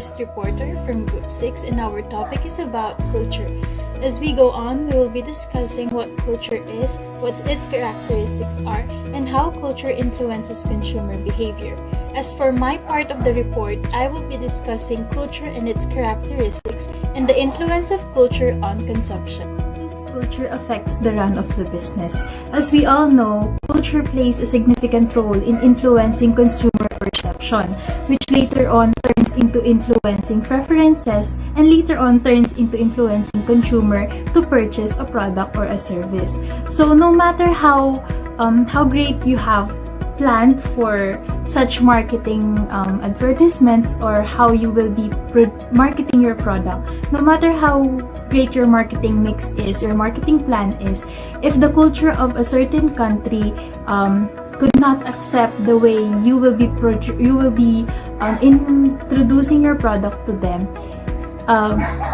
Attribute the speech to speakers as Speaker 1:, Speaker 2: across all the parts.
Speaker 1: first reporter from Group 6, and our topic is about culture. As we go on, we will be discussing what culture is, what its characteristics are, and how culture influences consumer behavior. As for my part of the report, I will be discussing culture and its characteristics and the influence of culture on consumption. This culture affects the run of the business. As we all know, culture plays a significant role in influencing consumer perception, which later on turns into influencing preferences and later on turns into influencing consumer to purchase a product or a service. So no matter how great you have planned for such marketing advertisements or how you will be marketing your product, no matter how great your marketing mix is, your marketing plan is, if the culture of a certain country could not accept the way you will be introducing your product to them,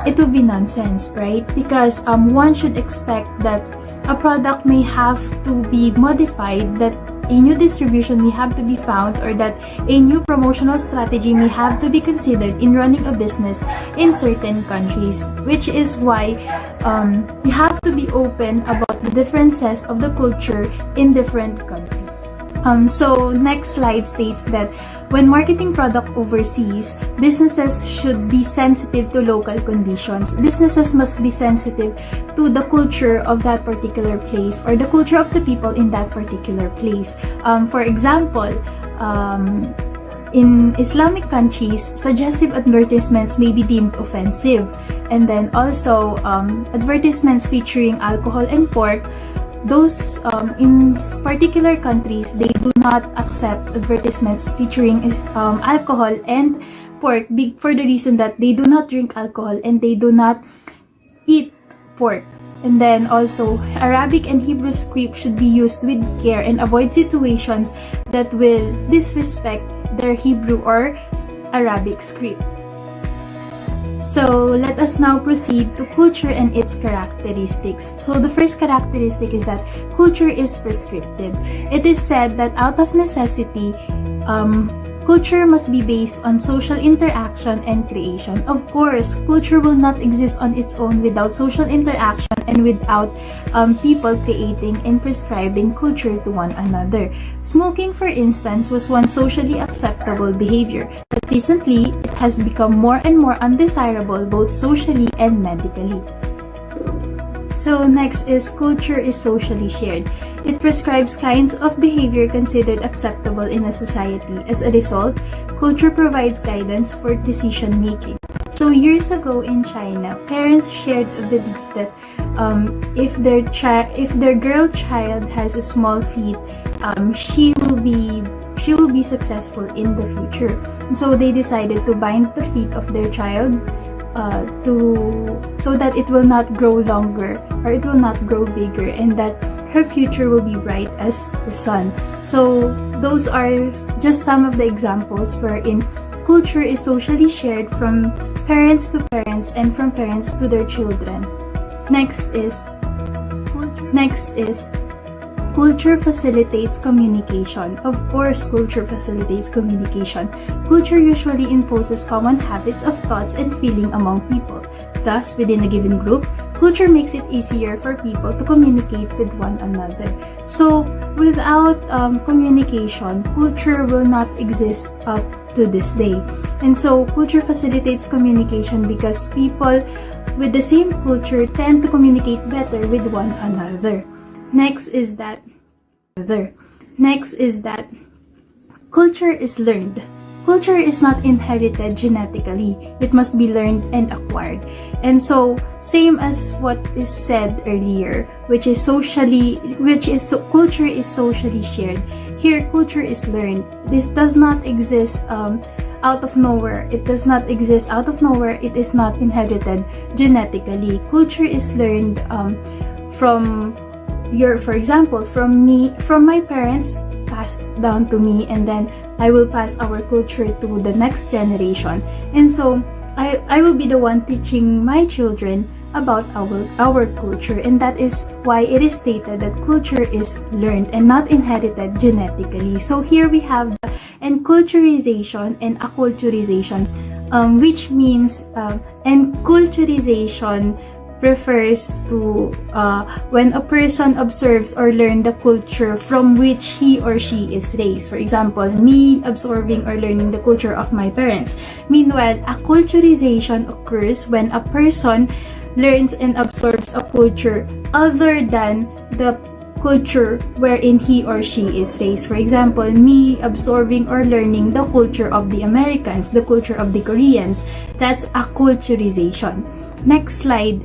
Speaker 1: it will be nonsense, right? Because one should expect that a product may have to be modified, that a new distribution may have to be found, or that a new promotional strategy may have to be considered in running a business in certain countries, which is why you have to be open about the differences of the culture in different countries. So next slide states that when marketing product overseas, businesses should be sensitive to local conditions. Businesses must be sensitive to the culture of that particular place or the culture of the people in that particular place. For example, in Islamic countries, suggestive advertisements may be deemed offensive. And then also, advertisements featuring alcohol and pork, those in particular countries, they do not accept advertisements featuring alcohol and pork for the reason that they do not drink alcohol and they do not eat pork. And then also, Arabic and Hebrew script should be used with care and avoid situations that will disrespect their Hebrew or Arabic script. So let us now proceed to culture and its characteristics. So the first characteristic is that culture is prescriptive. It is said that out of necessity, culture must be based on social interaction and creation. Of course, culture will not exist on its own without social interaction and without people creating and prescribing culture to one another. Smoking, for instance, was once socially acceptable behavior, but recently it has become more and more undesirable both socially and medically. So next is culture is socially shared. It prescribes kinds of behavior considered acceptable in a society. As a result, culture provides guidance for decision making. So years ago in China, parents shared a belief that if their girl child has a small feet, she will be successful in the future. And so they decided to bind the feet of their child so that it will not grow longer or it will not grow bigger, and that her future will be bright as the sun. So those are just some of the examples wherein culture is socially shared from parents to parents and from parents to their children. Next is culture facilitates communication. Of course, culture facilitates communication. Culture usually imposes common habits of thoughts and feeling among people. Thus, within a given group, culture makes it easier for people to communicate with one another. So, without communication, culture will not exist up to this day. And so, culture facilitates communication because people with the same culture tend to communicate better with one another. Next is that culture is learned. Culture is not inherited genetically. It must be learned and acquired. And so, same as what is said earlier, culture is socially shared. Here, culture is learned. This does not exist out of nowhere. It does not exist out of nowhere. It is not inherited genetically. Culture is learned for example, from my parents, passed down to me, and then I will pass our culture to the next generation. And so I will be the one teaching my children about our culture, and that is why it is stated that culture is learned and not inherited genetically. So here we have the enculturization and acculturization. which means enculturization refers to when a person observes or learns the culture from which he or she is raised. For example, me absorbing or learning the culture of my parents. Meanwhile, acculturization occurs when a person learns and absorbs a culture other than the culture wherein he or she is raised. For example, me absorbing or learning the culture of the Americans, the culture of the Koreans. That's acculturization. Next slide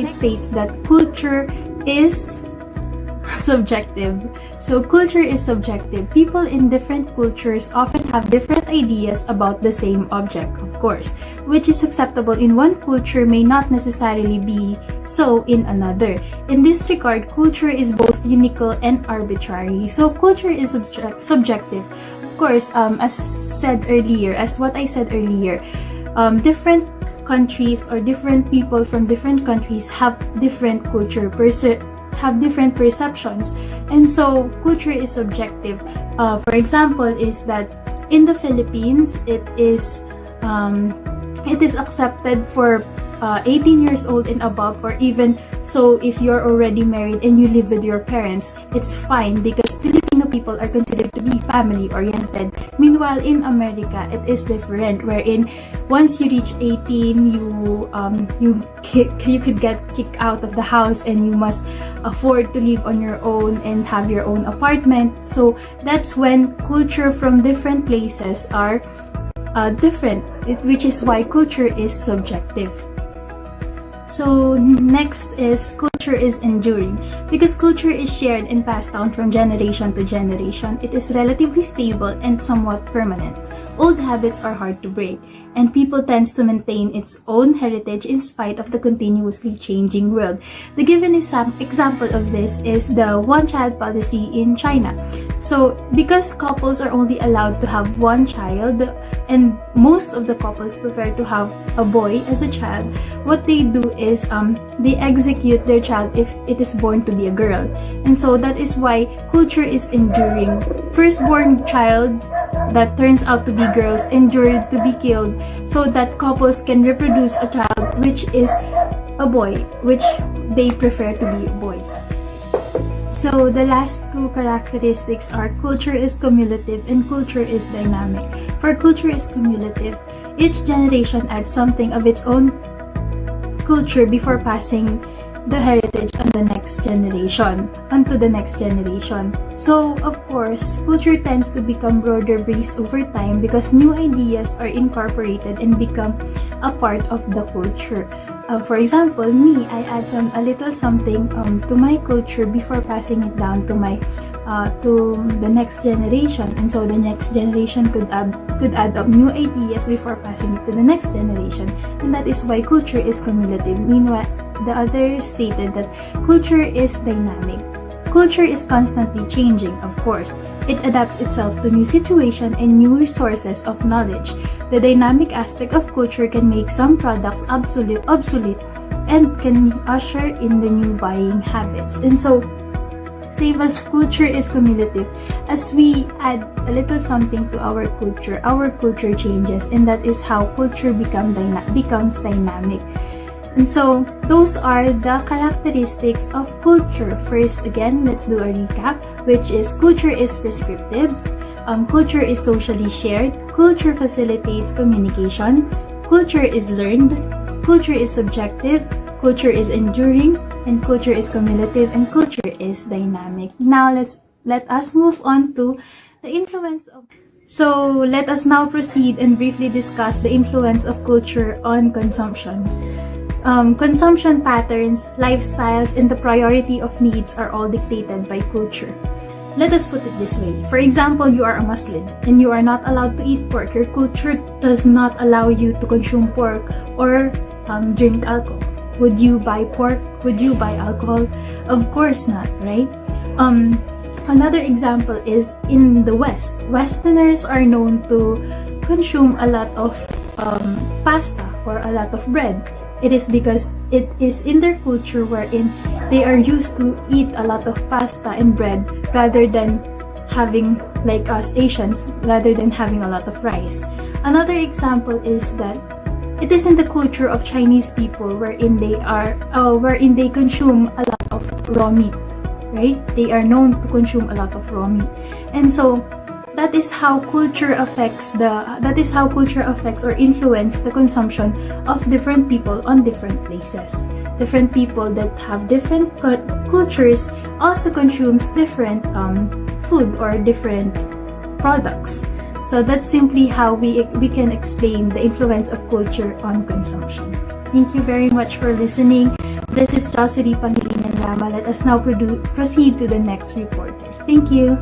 Speaker 1: states that culture is subjective. So culture is subjective. People in different cultures often have different ideas about the same object, of course. Which is acceptable in one culture may not necessarily be so in another. In this regard, culture is both unique and arbitrary. So culture is subjective. Of course, as what I said earlier, different countries or different people from different countries have different culture, have different perceptions, and so culture is subjective. For example, is that in the Philippines, it is accepted for 18 years old and above, or even so if you're already married and you live with your parents, it's fine because Filipino people are considered to be family oriented. Meanwhile, in America, it is different, wherein once you reach 18, you could get kicked out of the house and you must afford to live on your own and have your own apartment. So that's when culture from different places are different, which is why culture is subjective. So next is culture is enduring. Because culture is shared and passed down from generation to generation, it is relatively stable and somewhat permanent. Old habits are hard to break, and people tends to maintain its own heritage in spite of the continuously changing world. The given example of this is the one-child policy in China. So because couples are only allowed to have one child, and most of the couples prefer to have a boy as a child, what they do is they execute their child if it is born to be a girl. And so that is why culture is enduring. Firstborn child that turns out to be girls endured to be killed so that couples can reproduce a child which is a boy, which they prefer to be a boy. So the last two characteristics are culture is cumulative and culture is dynamic. For culture is cumulative, each generation adds something of its own culture before passing the heritage onto the next generation. So of course, culture tends to become broader based over time because new ideas are incorporated and become a part of the culture. For example, me, I add a little something to my culture before passing it down to the next generation, and so the next generation could add up new ideas before passing it to the next generation, and that is why culture is cumulative. Meanwhile, the other stated that culture is dynamic. Culture is constantly changing, of course. It adapts itself to new situations and new resources of knowledge. The dynamic aspect of culture can make some products obsolete and can usher in the new buying habits. And so, same as culture is cumulative, as we add a little something to our culture changes, and that is how culture becomes dynamic. And so, those are the characteristics of culture. First, again, let's do a recap, which is culture is prescriptive, culture is socially shared, culture facilitates communication, culture is learned, culture is subjective, culture is enduring, and culture is cumulative, and culture is dynamic. Now, let us move on to the influence of... So, let us now proceed and briefly discuss the influence of culture on consumption. Consumption patterns, lifestyles, and the priority of needs are all dictated by culture. Let us put it this way. For example, you are a Muslim and you are not allowed to eat pork. Your culture does not allow you to consume pork or drink alcohol. Would you buy pork? Would you buy alcohol? Of course not, right? Another example is in the West. Westerners are known to consume a lot of pasta or a lot of bread. It is because it is in their culture wherein they are used to eat a lot of pasta and bread rather than having, like us Asians, rather than having a lot of rice. Another example is that it is in the culture of Chinese people wherein they consume a lot of raw meat, right? They are known to consume a lot of raw meat. And so that is how culture affects or influence the consumption of different people on different places. Different people that have different cultures also consumes different food or different products. So that's simply how we can explain the influence of culture on consumption. Thank you very much for listening. This is Jocelyn Pangilinan Rama. Let us now proceed to the next reporter. Thank you.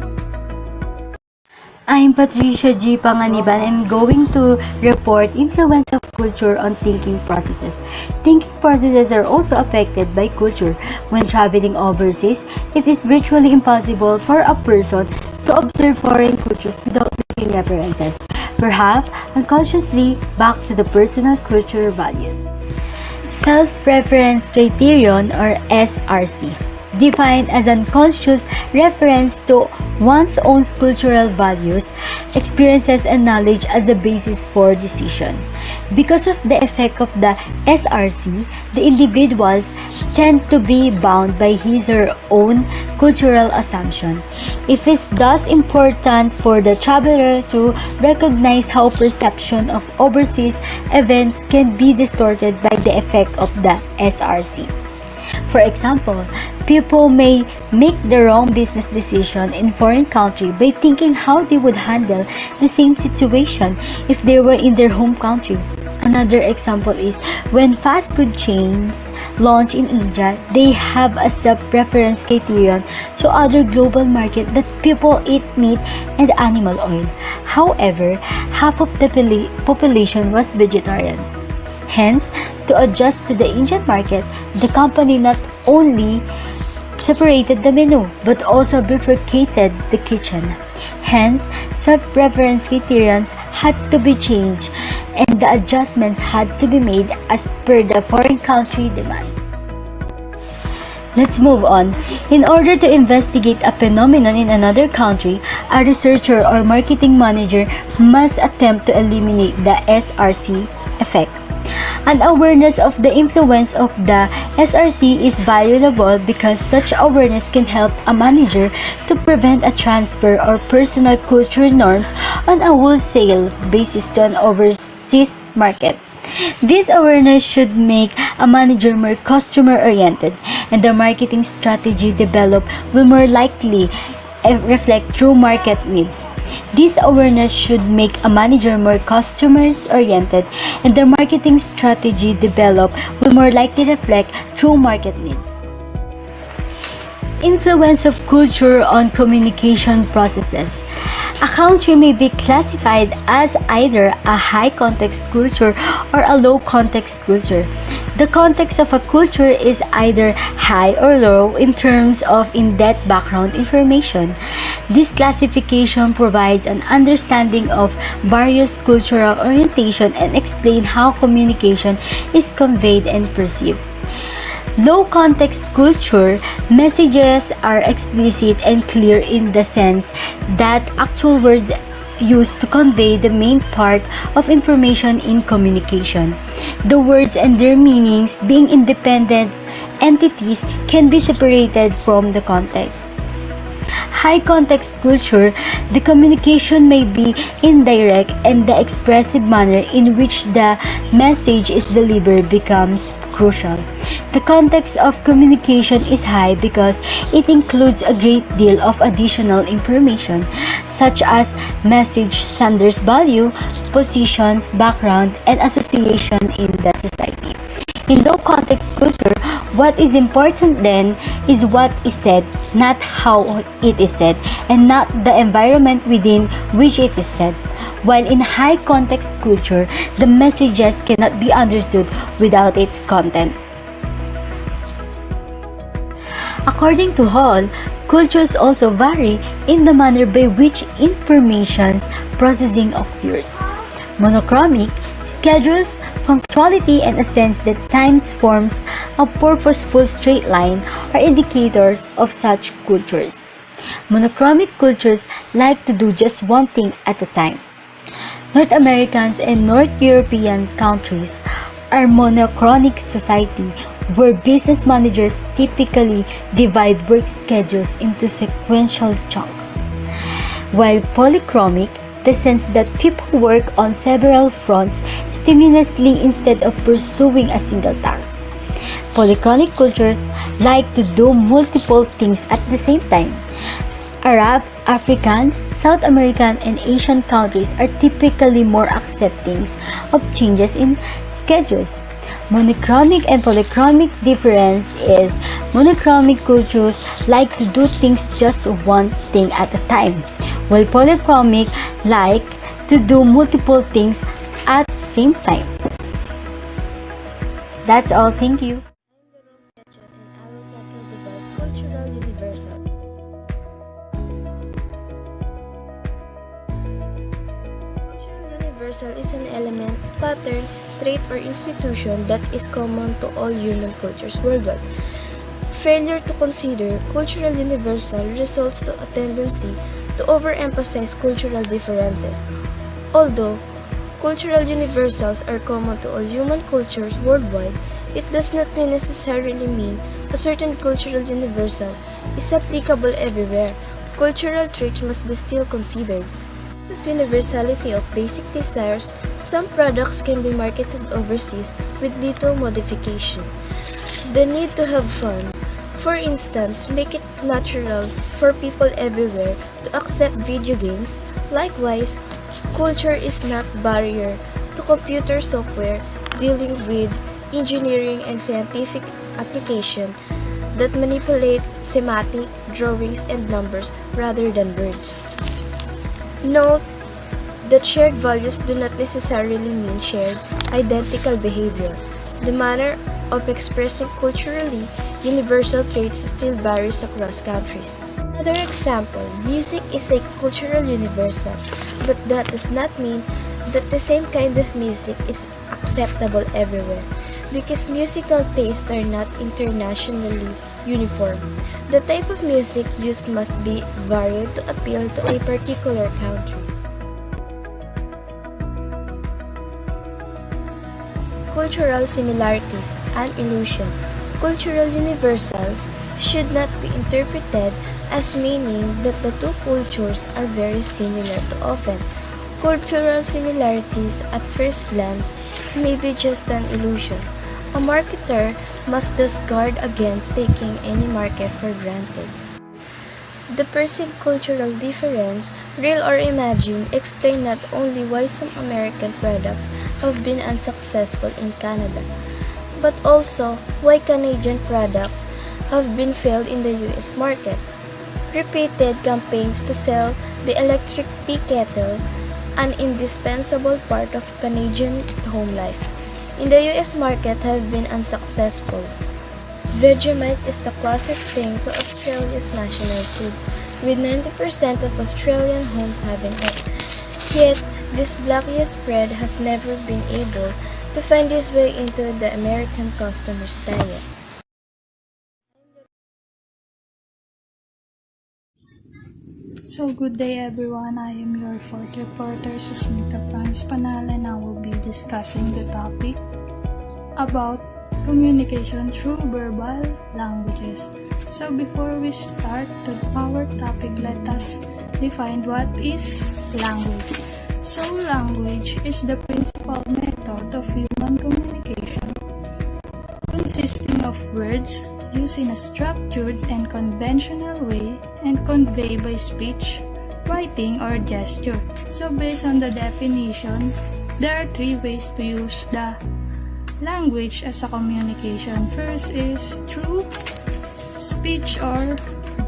Speaker 2: I'm Patricia G. Panganiban. I'm going to report influence of culture on thinking processes. Thinking processes are also affected by culture. When traveling overseas, it is virtually impossible for a person to observe foreign cultures without making references, perhaps unconsciously back to the personal cultural values. Self-reference criterion, or SRC, defined as unconscious reference to one's own cultural values, experiences, and knowledge as the basis for decision. Because of the effect of the SRC, the individuals tend to be bound by his or her own cultural assumption. It is thus important for the traveler to recognize how perception of overseas events can be distorted by the effect of the SRC. For example, people may make the wrong business decision in foreign country by thinking how they would handle the same situation if they were in their home country. Another example is when fast food chains launch in India, they have a self-reference criterion to other global market that people eat meat and animal oil. However, half of the population was vegetarian. Hence, to adjust to the Indian market, the company not only separated the menu but also bifurcated the kitchen. Hence, self-reference criterions had to be changed and the adjustments had to be made as per the foreign country demand. Let's move on. In order to investigate a phenomenon in another country, a researcher or marketing manager must attempt to eliminate the SRC effect. An awareness of the influence of the SRC is valuable because such awareness can help a manager to prevent a transfer of personal culture norms on a wholesale basis to an overseas market. This awareness should make a manager more customer-oriented, and the marketing strategy developed will more likely reflect true market needs. This awareness should make a manager more customers-oriented, and the marketing strategy developed will more likely reflect true market needs. Influence of culture on communication processes. A country may be classified as either a high-context culture or a low-context culture. The context of a culture is either high or low in terms of in-depth background information. This classification provides an understanding of various cultural orientation and explains how communication is conveyed and perceived. Low-context culture messages are explicit and clear in the sense that actual words used to convey the main part of information in communication. The words and their meanings, being independent entities, can be separated from the context. High context culture, the communication may be indirect and the expressive manner in which the message is delivered becomes crucial. The context of communication is high because it includes a great deal of additional information, such as message sender's value, positions, background, and association in the society. In low context culture, what is important then is what is said, not how it is said, and not the environment within which it is said. While in high context culture, the messages cannot be understood without its content. According to Hall, cultures also vary in the manner by which information's processing occurs. Monochromic schedules punctuality and a sense that time forms a purposeful straight line are indicators of such cultures. Monochromic cultures like to do just one thing at a time. North Americans and North European countries are monochronic society where business managers typically divide work schedules into sequential chunks, while polychromic, the sense that people work on several fronts simultaneously instead of pursuing a single task. Polychronic cultures like to do multiple things at the same time. Arab, African, South American, and Asian countries are typically more accepting of changes in schedules. Monochromic and polychromic difference is monochromic cultures like to do things just one thing at a time, while polychromic like to do multiple things at the same time. That's all. Thank you.
Speaker 3: I'm Nonverbal and I will tackle about cultural universal. Cultural universal is an element, pattern, trait, or institution that is common to all human cultures worldwide. Failure to consider cultural universal results to a tendency to overemphasize cultural differences. Although cultural universals are common to all human cultures worldwide, it does not necessarily mean a certain cultural universal is applicable everywhere. Cultural traits must be still considered. With universality of basic desires, some products can be marketed overseas with little modification. The need to have fun, for instance, make it natural for people everywhere to accept video games. Likewise, culture is not barrier to computer software dealing with engineering and scientific application that manipulate semantic drawings and numbers rather than words. Note that shared values do not necessarily mean shared, identical behavior. The manner of expressing culturally universal traits still varies across countries. Another example, music is a cultural universal, but that does not mean that the same kind of music is acceptable everywhere, because musical tastes are not internationally uniform. The type of music used must be varied to appeal to a particular country. Cultural similarities, an illusion. Cultural universals should not be interpreted as meaning that the two cultures are very similar too often. Cultural similarities at first glance may be just an illusion. A marketer must thus guard against taking any market for granted. The perceived cultural difference, real or imagined, explain not only why some American products have been unsuccessful in Canada, but also why Canadian products have been failed in the US market. Repeated campaigns to sell the electric tea kettle, an indispensable part of Canadian home life, in the US market have been unsuccessful. Vegemite is the closest thing to Australia's national food, with 90% of Australian homes having it. Yet, this black yeast bread has never been able to find its way into the American customer's diet.
Speaker 1: So good day everyone, I am your fourth reporter Susmita Franz Panal and I will be discussing the topic about communication through verbal languages. So before we start our topic, let us define what is language. So language is the principal method of human communication, consisting of words used in a structured and conventional way and conveyed by speech, writing, or gesture. So based on the definition, there are three ways to use the language as a communication. First is through speech or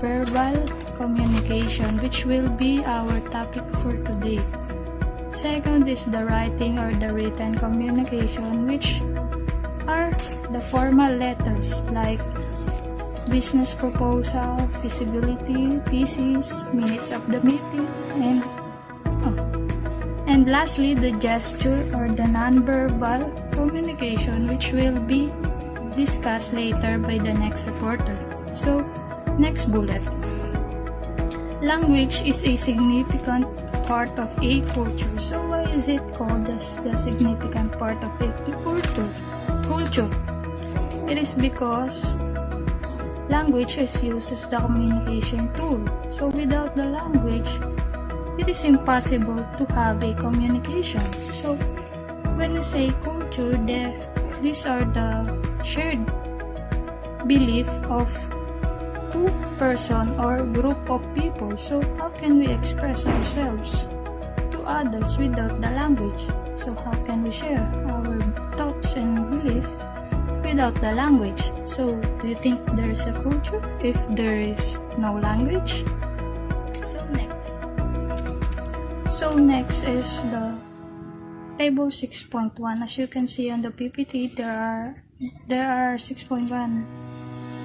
Speaker 1: verbal communication, which will be our topic for today. Second is the writing or the written communication, which are the formal letters like business proposal, feasibility, thesis, minutes of the meeting, and lastly the gesture or the non-verbal communication, which will be discussed later by the next reporter. So, next bullet.
Speaker 4: Language is a significant part of a culture. So why is it called as the significant part of a culture? It is because language is used as the communication tool. So without the language, it is impossible to have a communication. So when we say culture, these are the shared belief of two person or group of people. So how can we express ourselves to others without the language? So how can we share our thoughts and belief without the language? So do you think there is a culture if there is no language? So next is the table 6.1. As you can see on the PPT, there are 6.1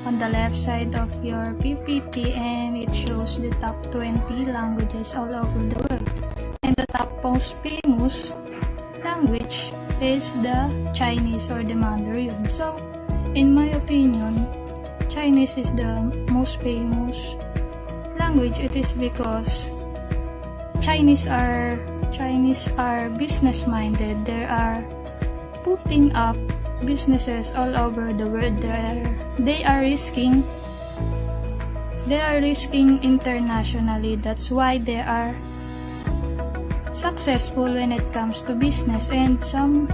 Speaker 4: on the left side of your PPT, and it shows the top 20 languages all over the world. And the top most famous language is the Chinese or the Mandarin. So in my opinion, Chinese is the most famous language. It is because Chinese are business minded. They are putting up businesses all over the world. They are risking internationally. That's why they are successful when it comes to business. And some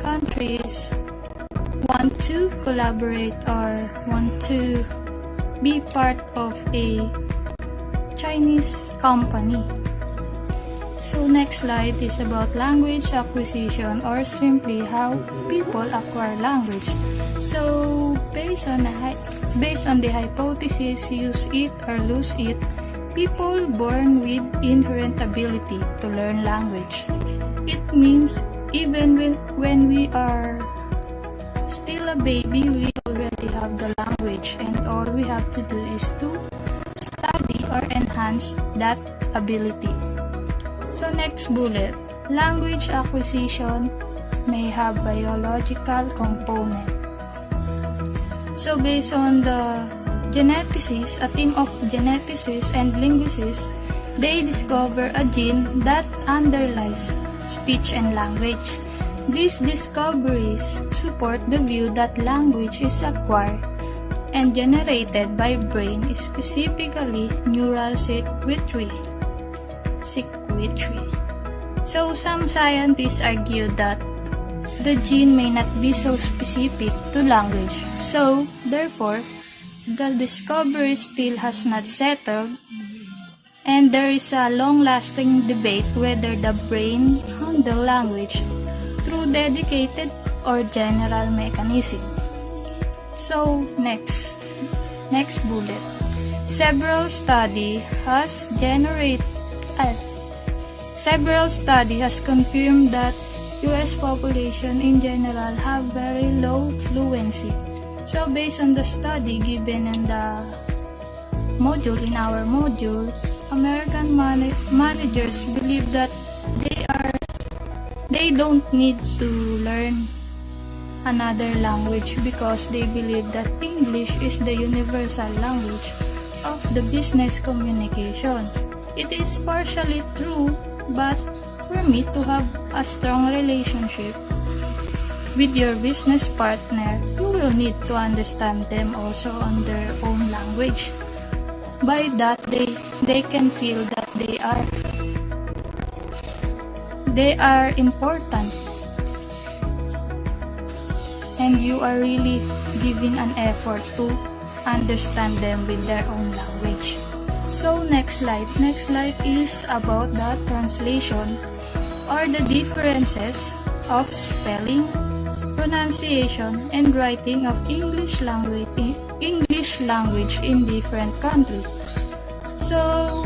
Speaker 4: countries want to collaborate or want to be part of a Chinese company. So next slide is about language acquisition, or simply how people acquire language. So based on the hypothesis use it or lose it, people born with inherent ability to learn language. It means even when we are still a baby, we already have the language, and all we have to do is to study or enhance that ability. So next bullet, language acquisition may have biological component. So based on the geneticists, a team of geneticists and linguists, they discover a gene that underlies speech and language. These discoveries support the view that language is acquired and generated by brain, specifically neural circuitry. So some scientists argue that the gene may not be so specific to language. So therefore, the discovery still has not settled, and there is a long-lasting debate whether the brain handles language through dedicated or general mechanism. So next bullet. Several study has confirmed that US population in general have very low fluency. So based on the study given in our module, American managers believe that they don't need to learn another language because they believe that English is the universal language of the business communication. It is partially true, but for me to have a strong relationship with your business partner, you will need to understand them also on their own language. By that, they can feel that they are important, and you are really giving an effort to understand them with their own language. So next slide is about the translation or the differences of spelling, pronunciation, and writing of English language in different countries. So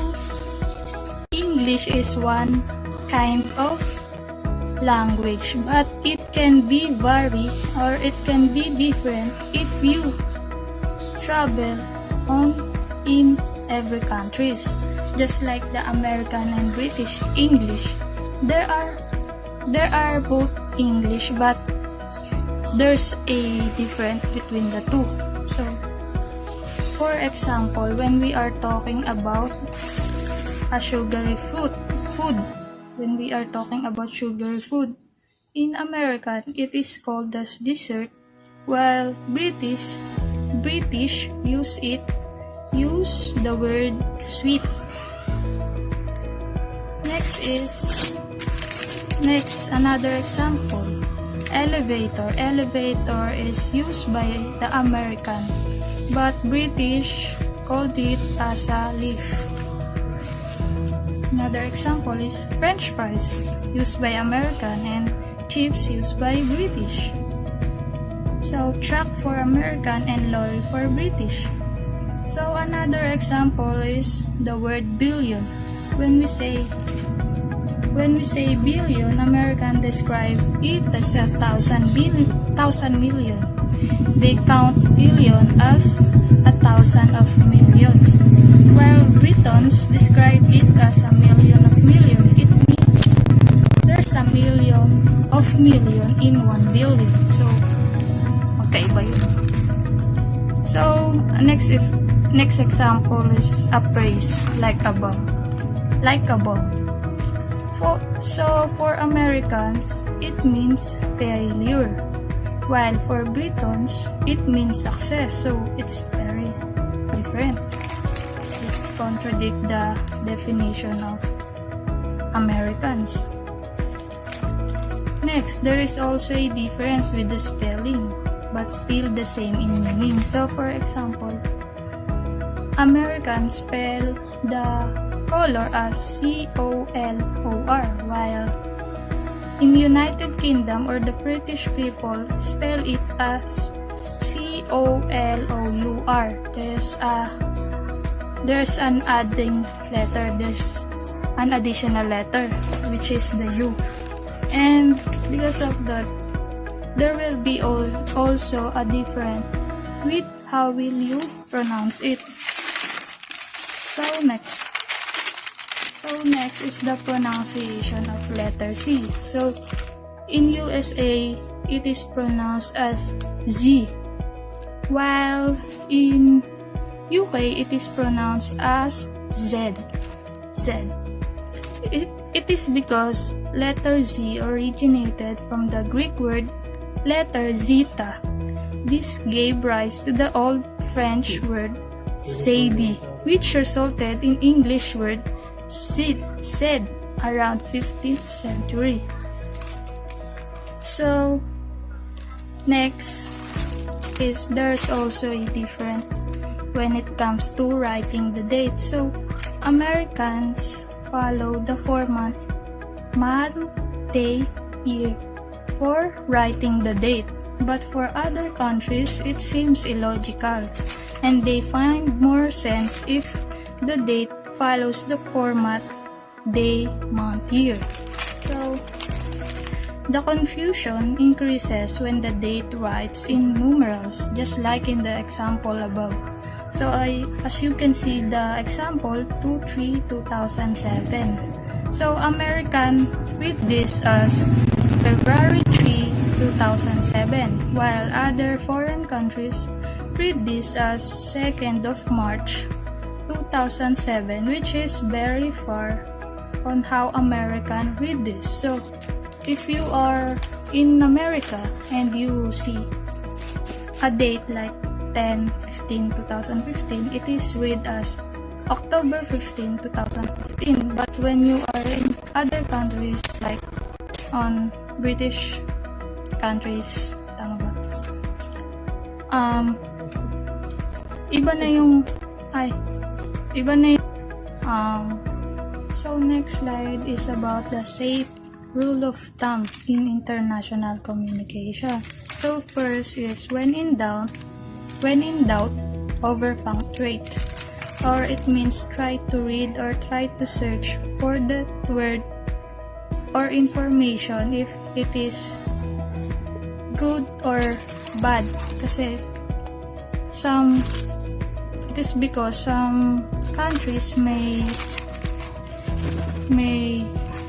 Speaker 4: English is one kind of language, but it can be vary or it can be different if you travel in every countries. Just like the American and British English, there are both English, but there's a difference between the two. So For example, when we are talking about a sugary food, when we are talking about sugary food, in American, it is called as dessert, while British use the word sweet. Next, another example. Elevator. Elevator is used by the American, but British called it as a lift. Another example is French fries, used by American, and chips used by British. So truck for American and lorry for British. So another example is the word billion. When we say billion, American describe it as 1,000 million. They count billion as 1,000 of millions, while Britons describe it as a million of million. It means there's a million of million in 1 billion. So, okay ba yun? So, next example is appraise, likeable. For Americans, it means failure, while for Britons, it means success. So it's very different. It's contradict the definition of Americans. Next, there is also a difference with the spelling, but still the same in meaning. So for example, Americans spell the color as C-O-L-O-R, while in United Kingdom or the British people spell it as C-O-L-O-U-R. There's an adding letter, there's an additional letter, which is the U. And because of that, there will be also a difference with how will you pronounce it. So next is the pronunciation of letter C. So in USA, it is pronounced as Z, while in UK, it is pronounced as Z. It is because letter Z originated from the Greek word letter zeta. This gave rise to the Old French word "sadi," which resulted in English word said around 15th century. So next is there's also a difference when it comes to writing the date. So Americans follow the format month, day, year for writing the date, but for other countries it seems illogical, and they find more sense if the date follows the format day, month, year. So the confusion increases when the date writes in numerals, just like in the example above. So as you can see, the example 2/3/2007. So American read this as February 3, 2007, while other foreign countries read this as 2nd of March 2007, which is very far on how American read this. So if you are in America and you see a date like 10/15/2015, it is read as October 15, 2015. But when you are in other countries like on British countries, tama ba? So next slide is about the safe rule of thumb in international communication. So first is when in doubt, overpunctuate, or it means try to read or try to search for the word or information if it is good or bad. Kasi it is because some countries may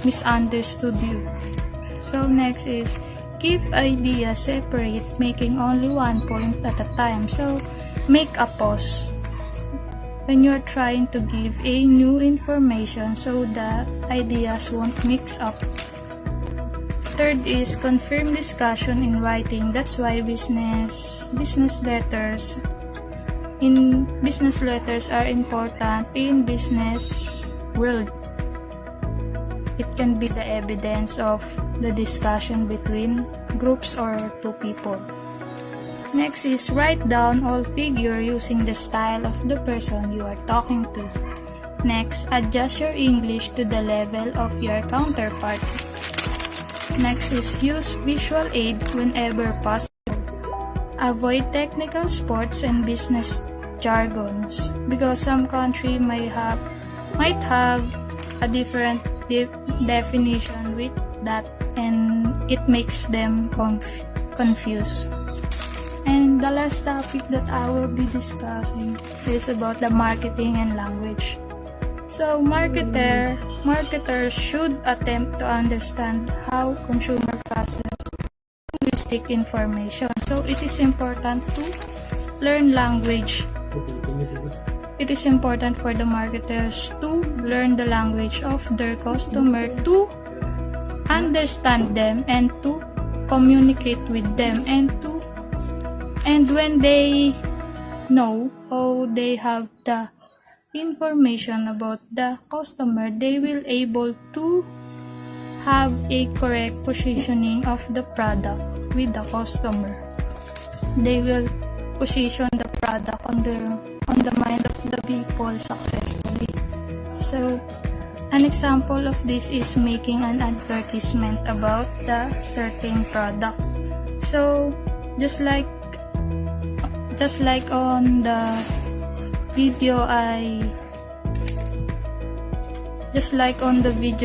Speaker 4: misunderstood you. So next is keep ideas separate, making only one point at a time. So make a pause when you're trying to give a new information so the ideas won't mix up. Third is confirm discussion in writing. That's why business letters are important in business world. It can be the evidence of the discussion between groups or two people. Next is write down all figure using the style of the person you are talking to. Next, adjust your English to the level of your counterpart. Next is use visual aid whenever possible. Avoid technical sports and business jargons because some country might have a different definition with that, and it makes them confused. And the last topic that I will be discussing is about the marketing and language. So marketers should attempt to understand how consumer process linguistic information. So it is important to learn language. It is important for the marketers to learn the language of their customer, to understand them and to communicate with them, and when they know how they have the information about the customer, they will able to have a correct positioning of the product with the customer. They will position the product on the mind of the people successfully. So an example of this is making an advertisement about the certain product. So just like on the video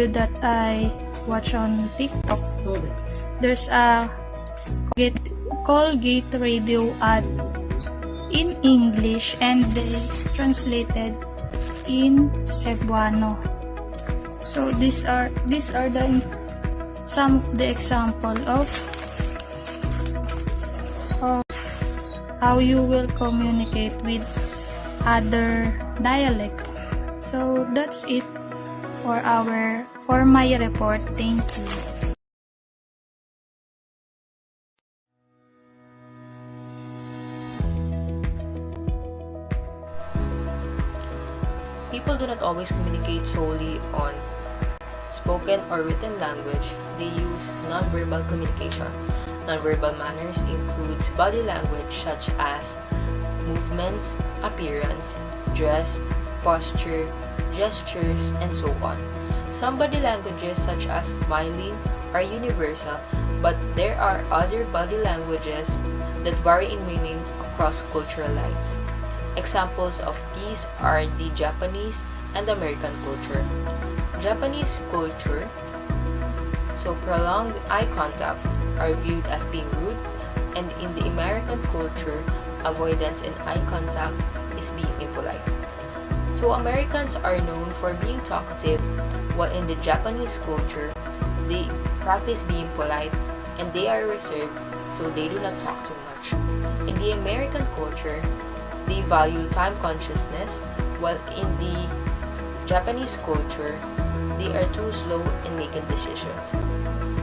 Speaker 4: that I watch on TikTok, there's a Colgate radio ad in English and they translated in Cebuano. So these are some of the example of how you will communicate with other dialect. So that's it for my report. Thank you.
Speaker 5: People do not always communicate solely on spoken or written language. They use nonverbal communication. Nonverbal manners includes body language such as movements, appearance, dress, posture, gestures, and so on. Some body languages such as smiling are universal, but there are other body languages that vary in meaning across cultural lines. Examples of these are the Japanese and American culture. Japanese culture, so prolonged eye contact are viewed as being rude, and in the American culture, avoidance in eye contact is being impolite. So Americans are known for being talkative, while in the Japanese culture, they practice being polite and they are reserved, so they do not talk too much. In the American culture, they value time consciousness, while in the Japanese culture, they are too slow in making decisions.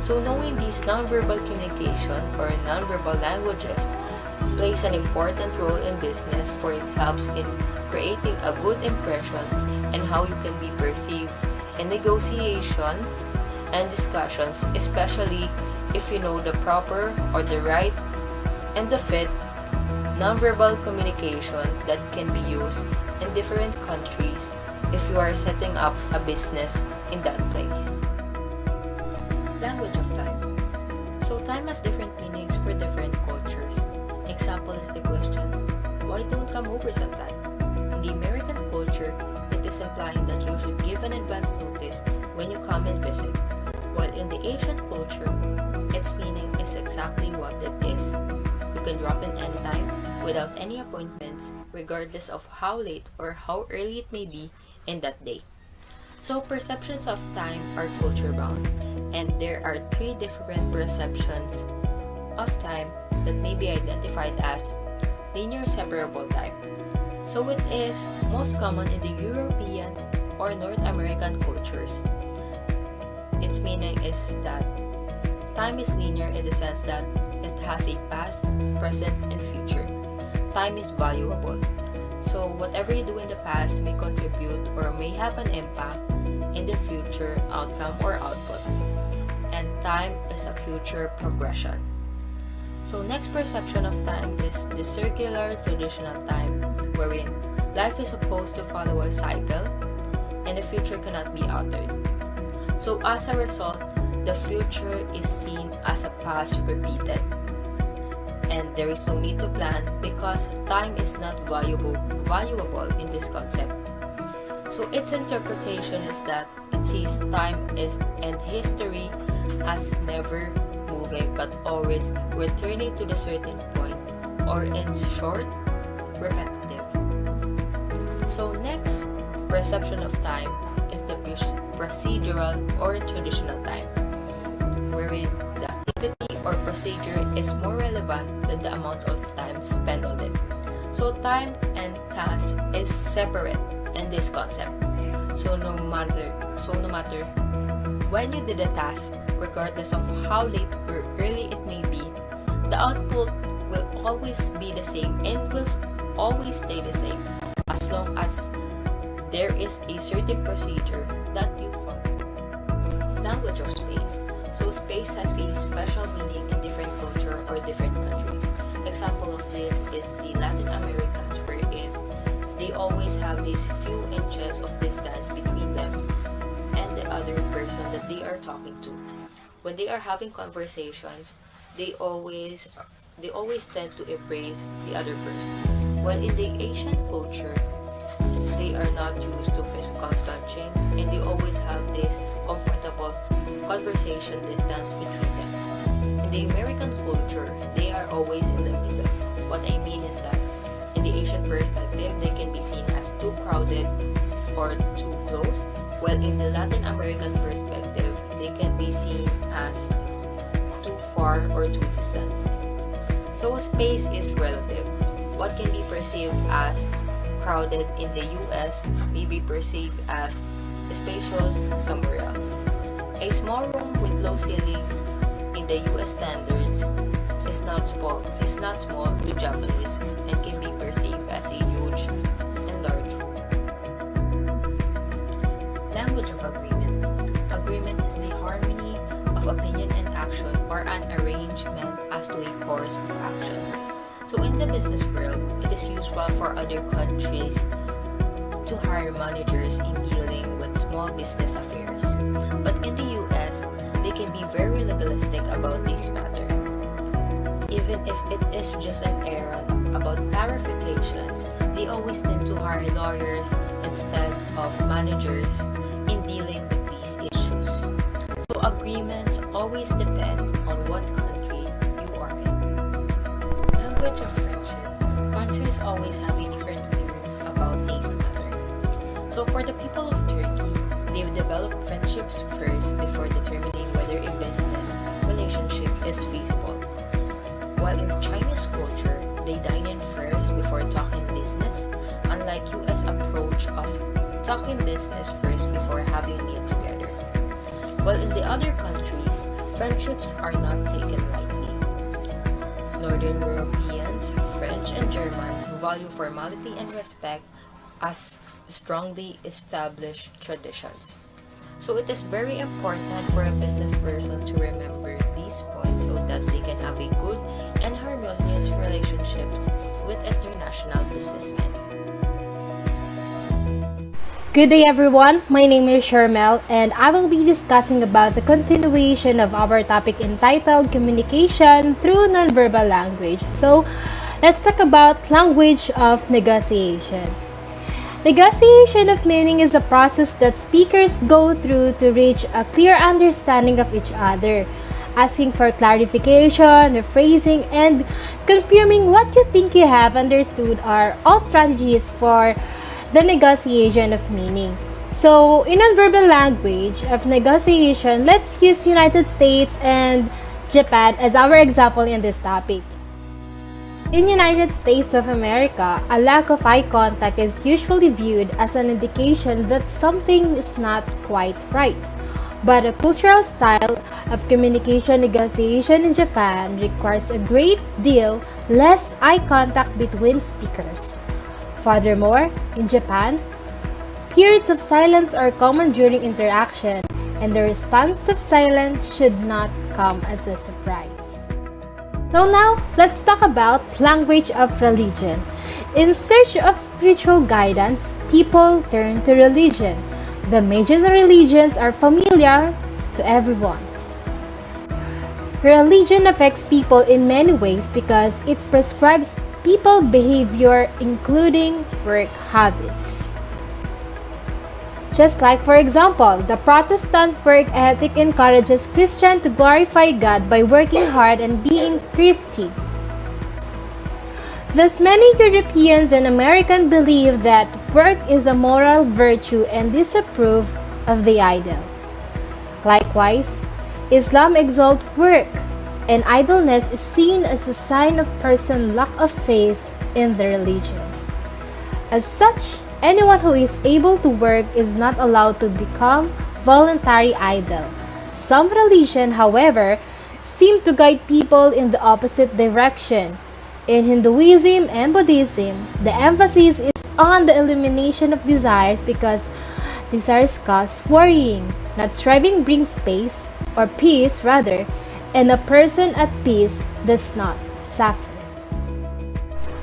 Speaker 5: So knowing these nonverbal communication or nonverbal languages plays an important role in business, for it helps in creating a good impression and how you can be perceived in negotiations and discussions, especially if you know the proper or the right and the fit nonverbal communication that can be used in different countries if you are setting up a business in that place. Language of time. So time has different meanings for different cultures. Example is the question, why don't come over sometime? In the American culture, it is implying that you should give an advance notice when you come and visit. While in the Asian culture, its meaning is exactly what it is. You can drop in anytime without any appointments, regardless of how late or how early it may be in that day. So perceptions of time are culture bound, and there are 3 different perceptions of time that may be identified as linear separable time. So it is most common in the European or North American cultures. Its meaning is that time is linear in the sense that it has a past, present, and future. Time is valuable. So whatever you do in the past may contribute or may have an impact in the future outcome or output. And time is a future progression. So next perception of time is the circular traditional time, wherein life is supposed to follow a cycle and the future cannot be altered. So as a result, the future is seen as a past repeated. And there is no need to plan because time is not valuable in this concept. So its interpretation is that it sees time is and history as never moving but always returning to the certain point, or in short, repetitive. So next perception of time is the procedural or traditional time, wherein the activity or procedure is more relevant than the amount of time spent on it. So time and task is separate in this concept. So no matter when you did a task, regardless of how late or early it may be, the output will always be the same and will always stay the same as long as there is a certain procedure that you follow. Language of space. So space has a special meaning in different culture or different countries. Example of this is the Latin Americans, wherein they always have these few inches of distance between them and the other person that they are talking to. When they are having conversations, they always tend to embrace the other person. While in the Asian culture, they are not used to physical touching and they always have this comfortable conversation distance between them. In the American culture, they are always in the middle. What I mean is that in the Asian perspective, they can be seen as too crowded or too close, while in the Latin American perspective, they can be seen as too far or too distant. So space is relative. What can be perceived as crowded in the US may be perceived as spacious somewhere else. A small room with low ceiling in the US standards is not small to Japanese and can be perceived as a huge and large room. Language of agreement. Agreement is the harmony of opinion and action or an arrangement as to a course of action. So in the business world, it is usual for other countries to hire managers in dealing with small business affairs. But in the US, they can be very legalistic about this matter. Even if it is just an errand about clarifications, they always tend to hire lawyers instead of managers in dealing with these issues. So agreements always depend on what country you are in. Language of friendship. Countries always have a different view about this matter. So for the people of Turkey, they develop friendships first before determining whether a business relationship is feasible. While in the Chinese culture, they dine in first before talking business, unlike US approach of talking business first before having a meal together. While in the other countries, friendships are not taken lightly. Northern Europeans, French, and Germans value formality and respect as strongly established traditions. So it is very important for a business person to remember these points so that they can have a good and harmonious relationships with international businessmen.
Speaker 6: Good day everyone, my name is Sharmel and I will be discussing about the continuation of our topic entitled Communication through Nonverbal Language. So, let's talk about language of negotiation. Negotiation of meaning is a process that speakers go through to reach a clear understanding of each other, asking for clarification, rephrasing, and confirming what you think you have understood are all strategies for the negotiation of meaning. So, in nonverbal language of negotiation, let's use United States and Japan as our example in this topic. In United States of America, a lack of eye contact is usually viewed as an indication that something is not quite right. But a cultural style of communication negotiation in Japan requires a great deal less eye contact between speakers. Furthermore, in Japan, periods of silence are common during interaction, and the response of silence should not come as a surprise. So now, let's talk about language of religion. In search of spiritual guidance, people turn to religion. The major religions are familiar to everyone. Religion affects people in many ways because it prescribes people behavior, including work habits. Just like, for example, the Protestant work ethic encourages Christians to glorify God by working hard and being thrifty. Thus, many Europeans and Americans believe that work is a moral virtue and disapprove of the idle. Likewise, Islam exalts work, and idleness is seen as a sign of person's lack of faith in the religion. As such, anyone who is able to work is not allowed to become voluntary idle. Some religions, however, seem to guide people in the opposite direction. In Hinduism and Buddhism, the emphasis is on the elimination of desires because desires cause worrying. Not striving brings peace rather, and a person at peace does not suffer.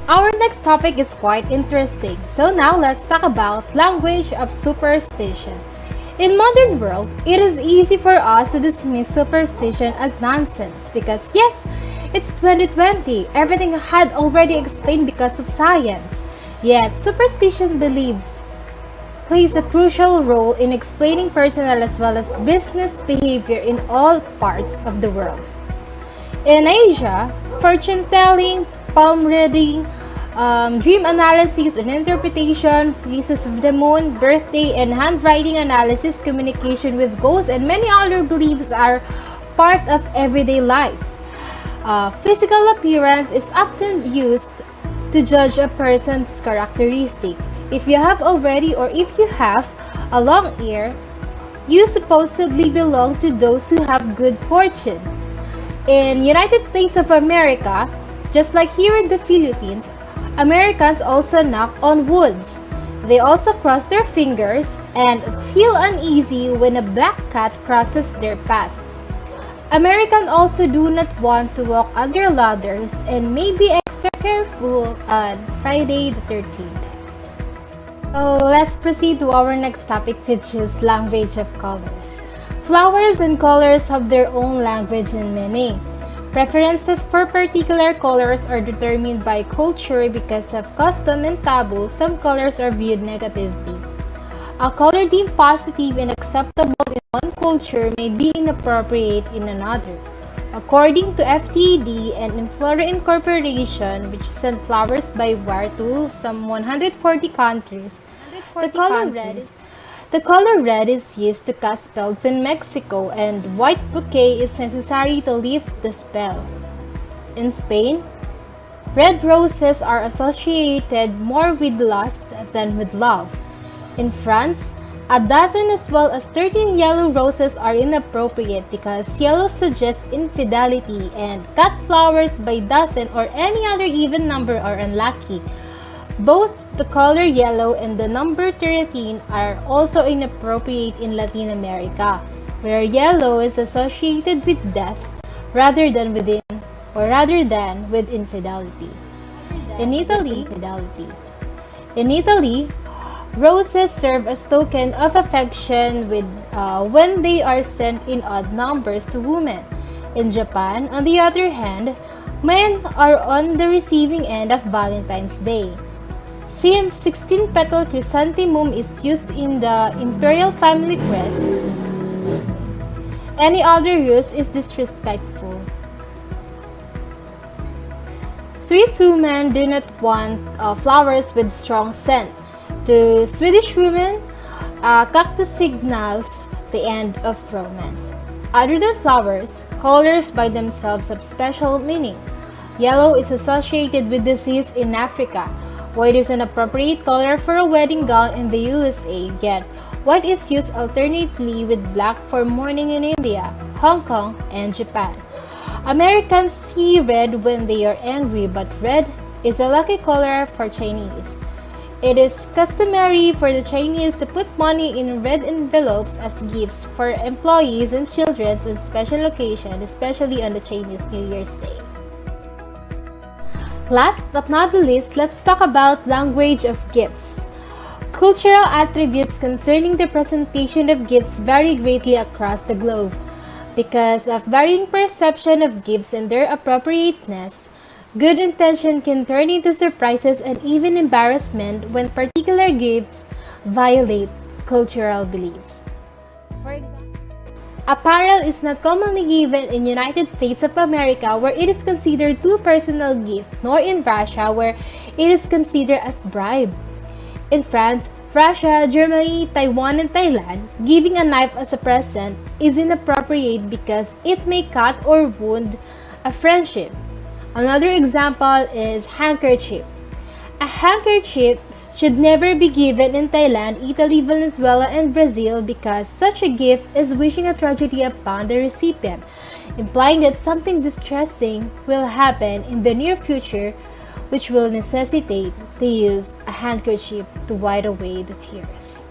Speaker 6: Our next topic is quite interesting. So now let's talk about language of superstition. In modern world, it is easy for us to dismiss superstition as nonsense because yes, it's 2020. Everything had already explained because of science. Yet, superstition beliefs plays a crucial role in explaining personal as well as business behavior in all parts of the world. In Asia, fortune telling, palm reading, dream analysis and interpretation, phases of the moon, birthday, and handwriting analysis, communication with ghosts, and many other beliefs are part of everyday life. Physical appearance is often used to judge a person's characteristic. If you have already or if you have a long ear, you supposedly belong to those who have good fortune. In United States of America, just like here in the Philippines, Americans also knock on woods. They also cross their fingers and feel uneasy when a black cat crosses their path. Americans also do not want to walk under ladders and may be extra careful on Friday the 13th. So let's proceed to our next topic, which is language of colors. Flowers and colors have their own language and meaning. Preferences for particular colors are determined by culture because of custom and taboo. Some colors are viewed negatively. A color deemed positive and acceptable in one culture may be inappropriate in another. According to FTD and Inflora Incorporation, which sent flowers by wire to some 140 countries, the color red is used to cast spells in Mexico, and white bouquet is necessary to lift the spell. In Spain, red roses are associated more with lust than with love. In France, a dozen as well as 13 yellow roses are inappropriate because yellow suggests infidelity, and cut flowers by dozen or any other even number are unlucky. Both the color yellow and the number 13 are also inappropriate in Latin America, where yellow is associated with death rather than with infidelity. In Italy, roses serve as token of affection when they are sent in odd numbers to women. In Japan, on the other hand, men are on the receiving end of Valentine's Day. Since 16-petal chrysanthemum is used in the imperial family crest, any other use is disrespectful. Swiss women do not want flowers with strong scent. To Swedish women, cactus signals the end of romance. Other than flowers, colors by themselves have special meaning. Yellow is associated with disease in Africa. White is an appropriate color for a wedding gown in the USA, yet white is used alternately with black for mourning in India, Hong Kong, and Japan. Americans see red when they are angry, but red is a lucky color for Chinese. It is customary for the Chinese to put money in red envelopes as gifts for employees and children on special occasions, especially on the Chinese New Year's Day. Last but not the least, let's talk about language of gifts. Cultural attributes concerning the presentation of gifts vary greatly across the globe. Because of varying perception of gifts and their appropriateness, good intention can turn into surprises and even embarrassment when particular gifts violate cultural beliefs. For example, apparel is not commonly given in United States of America, where it is considered too personal gift, nor in Russia, where it is considered as bribe. In France, Russia, Germany, Taiwan, and Thailand, giving a knife as a present is inappropriate because it may cut or wound a friendship. Another example is handkerchief. A handkerchief should never be given in Thailand, Italy, Venezuela, and Brazil because such a gift is wishing a tragedy upon the recipient, implying that something distressing will happen in the near future, which will necessitate the use of a handkerchief to wipe away the tears.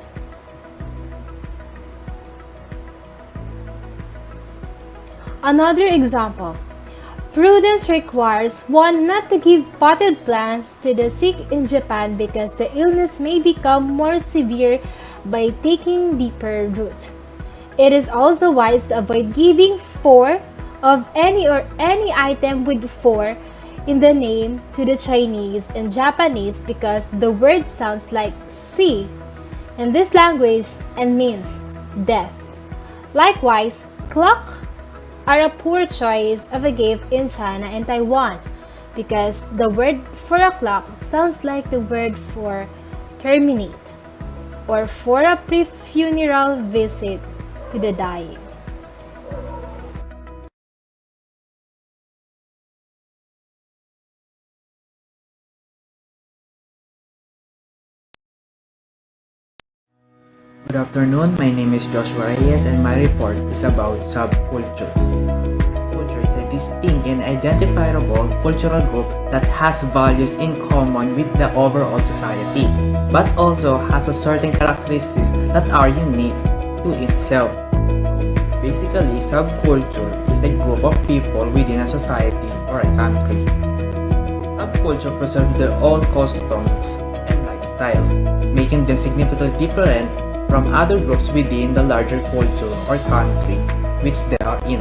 Speaker 6: Another example. Prudence requires one not to give potted plants to the sick in Japan because the illness may become more severe by taking deeper root. It is also wise to avoid giving "for" of any item with "for" in the name to the Chinese and Japanese because the word sounds like "si" in this language and means death. Likewise, clock are a poor choice of a gift in China and Taiwan because the word for a clock sounds like the word for terminate or for a pre-funeral visit to the dying.
Speaker 7: Good afternoon, my name is Joshua Reyes and my report is about subculture. Culture is a distinct and identifiable cultural group that has values in common with the overall society, but also has a certain characteristics that are unique to itself. Basically, subculture is a group of people within a society or a country. Subculture preserve their own customs and lifestyle, making them significantly different from other groups within the larger culture or country which they are in.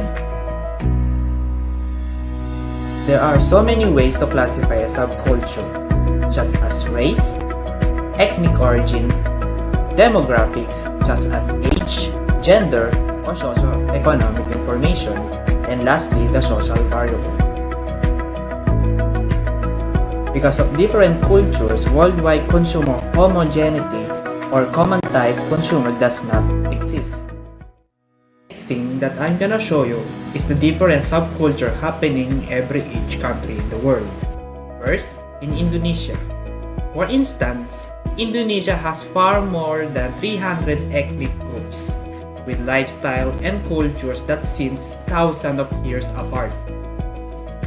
Speaker 7: There are so many ways to classify a subculture, such as race, ethnic origin, demographics such as age, gender, or socio-economic information, and lastly, the social variables. Because of different cultures, worldwide consumer homogeneity or common type consumer does not exist. Next thing that I'm gonna show you is the different subculture happening in each country in the world. First, in Indonesia. For instance, Indonesia has far more than 300 ethnic groups with lifestyle and cultures that seems thousands of years apart.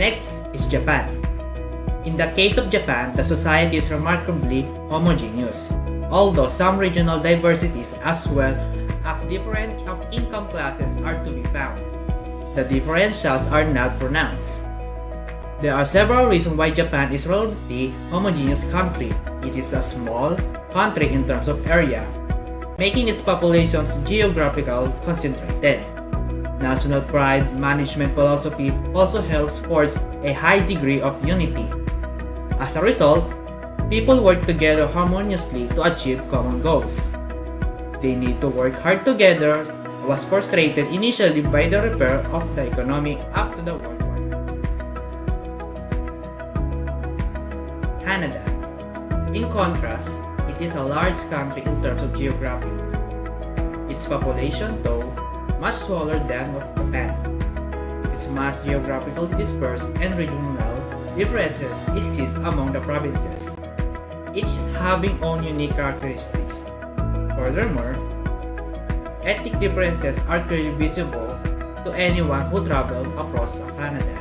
Speaker 7: Next is Japan. In the case of Japan, the society is remarkably homogeneous, although some regional diversities as well as different income classes are to be found. The differentials are not pronounced. There are several reasons why Japan is a relatively homogeneous country. It is a small country in terms of area, making its populations geographically concentrated. National pride management philosophy also helps forge a high degree of unity. As a result, people work together harmoniously to achieve common goals. They need to work hard together, was frustrated initially by the repair of the economy after the World War. Canada. In contrast, it is a large country in terms of geography. Its population, though, much smaller than of Japan. It is much geographically dispersed and regional differences exist among the provinces, each having own unique characteristics. Furthermore, ethnic differences are clearly visible to anyone who travels across Canada.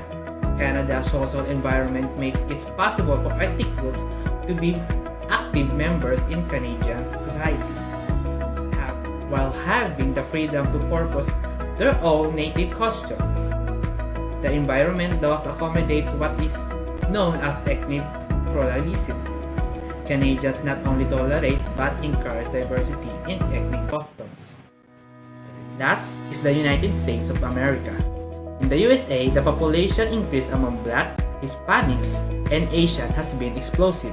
Speaker 7: Canada's social environment makes it possible for ethnic groups to be active members in Canadian society, while having the freedom to purpose their own native costumes. The environment thus accommodates what is known as ethnic pluralism. Canadians not only tolerate but encourage diversity in ethnic customs. Thus is the United States of America. In the USA, the population increase among Blacks, Hispanics, and Asians has been explosive.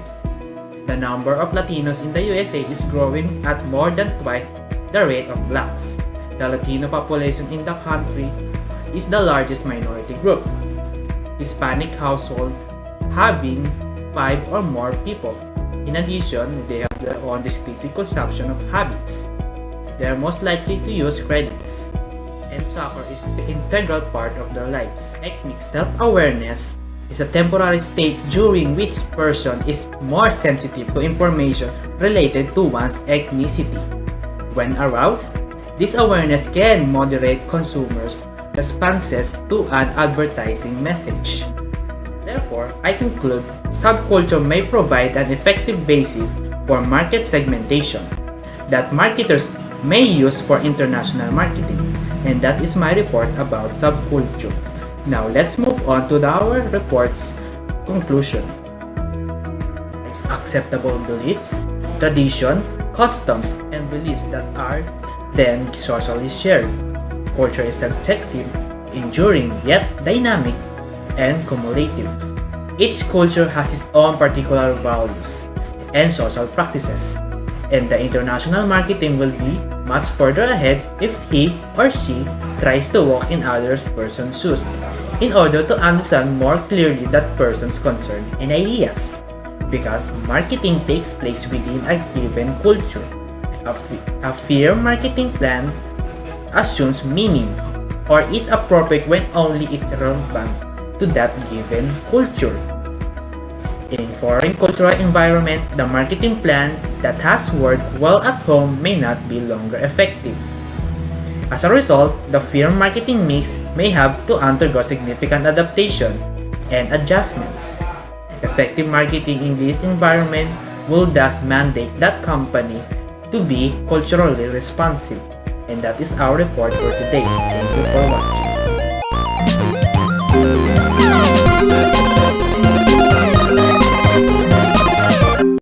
Speaker 7: The number of Latinos in the USA is growing at more than twice the rate of Blacks. The Latino population in the country is the largest minority group. Hispanic households having 5 or more people. In addition, they have their own distinctive consumption of habits. They are most likely to use credits, and soccer is the integral part of their lives. Ethnic self-awareness is a temporary state during which person is more sensitive to information related to one's ethnicity. When aroused, this awareness can moderate consumers' responses to an advertising message. Therefore, I conclude subculture may provide an effective basis for market segmentation that marketers may use for international marketing, and that is my report about subculture. Now let's move on to our report's conclusion. It's acceptable beliefs, tradition, customs, and beliefs that are then socially shared. Culture is subjective, enduring, yet dynamic, and cumulative. Each culture has its own particular values and social practices, and the international marketing will be much further ahead if he or she tries to walk in other person's shoes in order to understand more clearly that person's concern and ideas. Because marketing takes place within a given culture. A fair marketing plan assumes meaning or is appropriate when only it's relevant to that given culture. In foreign cultural environment, the marketing plan that has worked well at home may not be longer effective. As a result, the firm marketing mix may have to undergo significant adaptation and adjustments. Effective marketing in this environment will thus mandate that company to be culturally responsive. And that is our report for today. Thank you for watching.